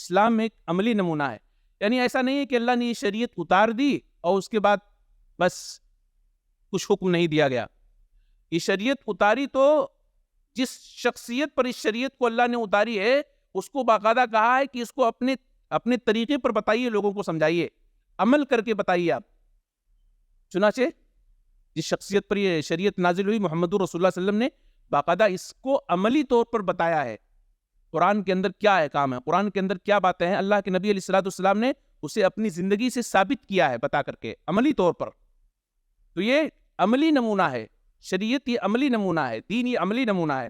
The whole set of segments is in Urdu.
اسلام ایک عملی نمونہ ہے. یعنی ایسا نہیں ہے کہ اللہ نے یہ شریعت اتار دی اور اس کے بعد بس کچھ حکم نہیں دیا گیا. یہ شریعت اتاری تو جس شخصیت پر اس شریعت کو اللہ نے اتاری ہے اس کو باقاعدہ کہا ہے کہ اس کو اپنے طریقے پر بتائیے، لوگوں کو سمجھائیے، عمل کر کے بتائیے آپ. چنانچہ جس شخصیت پر یہ شریعت نازل ہوئی محمد رسول اللہ صلی اللہ علیہ وسلم نے باقاعدہ اس کو عملی طور پر بتایا ہے. قرآن کے اندر کیا احکام ہے، قرآن کے اندر کیا باتیں ہیں، اللہ کے نبی علیہ الصلوۃ والسلام نے اسے اپنی زندگی سے ثابت کیا ہے بتا کر کے عملی طور پر. تو یہ عملی نمونہ ہے، شریعت یہ عملی نمونہ ہے، دین یہ عملی نمونہ ہے.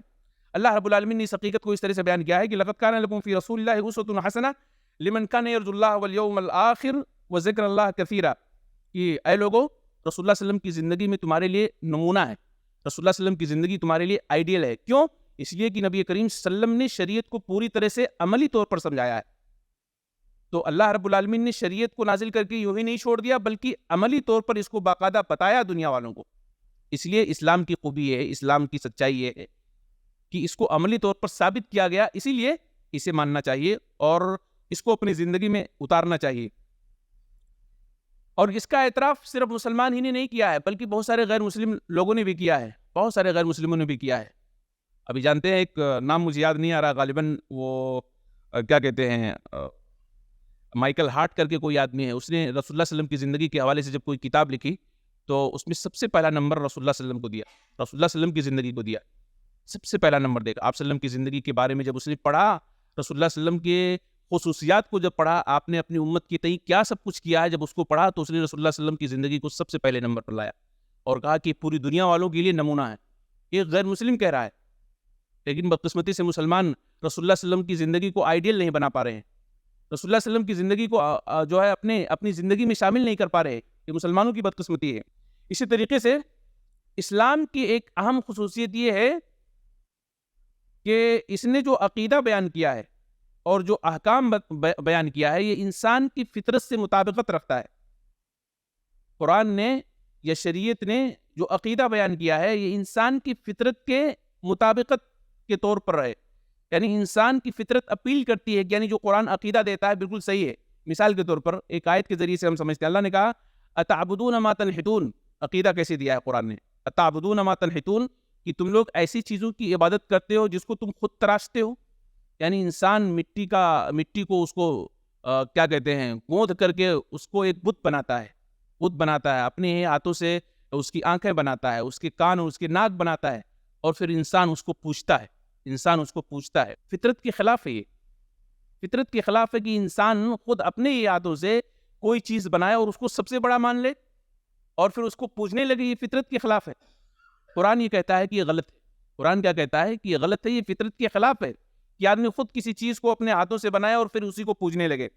اللہ رب العالمین نے اس حقیقت کو اس طرح سے بیان کیا ہے کہ لقد کان لکم فی رسول اللہ اسوۃ حسنہ لمن کان یرجو اللہ والیوم الآخر وذکر اللہ کثیرا. کہ اے لوگو، رسول اللہ صلی اللہ علیہ وسلم کی زندگی میں تمہارے لیے نمونہ ہے، رسول اللہ صلی اللہ علیہ وسلم کی زندگی تمہارے لیے آئیڈیل ہے. کیوں؟ اس لیے کہ نبی کریم صلی اللہ علیہ وسلم نے شریعت کو پوری طرح سے عملی طور پر سمجھایا ہے. تو اللہ رب العالمین نے شریعت کو نازل کر کے یوں ہی نہیں چھوڑ دیا بلکہ عملی طور پر اس کو باقاعدہ بتایا دنیا والوں کو. اس لیے اسلام کی خوبی ہے، اسلام کی سچائی یہ ہے کہ اس کو عملی طور پر ثابت کیا گیا، اسی لیے اسے ماننا چاہیے اور اس کو اپنی زندگی میں اتارنا چاہیے. اور اس کا اعتراف صرف مسلمان ہی نے نہیں کیا ہے بلکہ بہت سارے غیر مسلم لوگوں نے بھی کیا ہے، بہت سارے غیر مسلموں نے بھی کیا ہے. ابھی جانتے ہیں، ایک نام مجھے یاد نہیں آ رہا، غالباً وہ کیا کہتے ہیں، مائیکل ہارٹ کر کے کوئی آدمی ہے، اس نے رسول اللہ صلی اللہ علیہ وسلم کی زندگی کے حوالے سے جب کوئی کتاب لکھی تو اس میں سب سے پہلا نمبر رسول اللہ صلی اللہ علیہ وسلم کو دیا، رسول اللہ صلی اللہ علیہ وسلم کی زندگی کو دیا، سب سے پہلا نمبر دے گا. آپ صلی اللہ علیہ وسلم کی زندگی کے بارے میں جب اس نے پڑھا، رسول اللہ صلی اللہ علیہ وسلم کے خصوصیات کو جب پڑھا، آپ نے اپنی امت کی تئیں کیا سب کچھ کیا ہے، جب اس کو پڑھا تو اس نے رسول اللہ صلی اللہ علیہ وسلم کی زندگی کو سب سے پہلے نمبر پر لایا اور کہا کہ پوری دنیا والوں کے لیے نمونہ ہے. یہ غیر مسلم کہہ رہا ہے، لیکن بدقسمتی سے مسلمان رسول اللہ صلی اللہ علیہ وسلم کی زندگی کو آئیڈیل نہیں بنا پا رہے ہیں، رسول اللہ صلی اللہ علیہ وسلم کی زندگی کو جو ہے اپنی زندگی میں شامل نہیں کر پا رہے. یہ مسلمانوں کی بدقسمتی ہے. اسی طریقے سے اسلام کی ایک اہم خصوصیت یہ ہے کہ اس نے جو عقیدہ بیان کیا ہے اور جو احکام بیان کیا ہے یہ انسان کی فطرت سے مطابقت رکھتا ہے. قرآن نے یا شریعت نے جو عقیدہ بیان کیا ہے یہ انسان کی فطرت کے مطابقت کے طور پر ہے. یعنی انسان کی فطرت اپیل کرتی ہے کہ یعنی جو قرآن عقیدہ دیتا ہے بالکل صحیح ہے. مثال کے طور پر ایک آیت کے ذریعے سے ہم سمجھتے ہیں، اللہ نے کہا اتعبدون ما تنحتون. عقیدہ کیسے دیا ہے قرآن نے؟ اتعبدون ما تنحتون، کہ تم لوگ ایسی چیزوں کی عبادت کرتے ہو جس کو تم خود تراشتے ہو. یعنی انسان مٹی کو اس کو کیا کہتے ہیں، گوندھ کر کے اس کو ایک بت بناتا ہے اپنے ہاتھوں سے، اس کی آنکھیں بناتا ہے، اس کے کان اور اس کے ناک بناتا ہے اور پھر انسان اس کو پوجتا ہے. فطرت کے خلاف ہے. یہ فطرت کے خلاف ہے کہ انسان خود اپنے ہی ہاتھوں سے کوئی چیز بنائے اور اس کو سب سے بڑا مان لے اور پھر اس کو پوجنے لگے. یہ فطرت کے خلاف ہے. قرآن یہ کہتا ہے کہ یہ غلط ہے. قرآن کیا کہتا ہے کہ یہ غلط ہے، یہ فطرت کے خلاف ہے کہ آدمی خود کسی چیز کو اپنے ہاتھوں سے بنائے اور پھر اسی کو پوجنے لگے.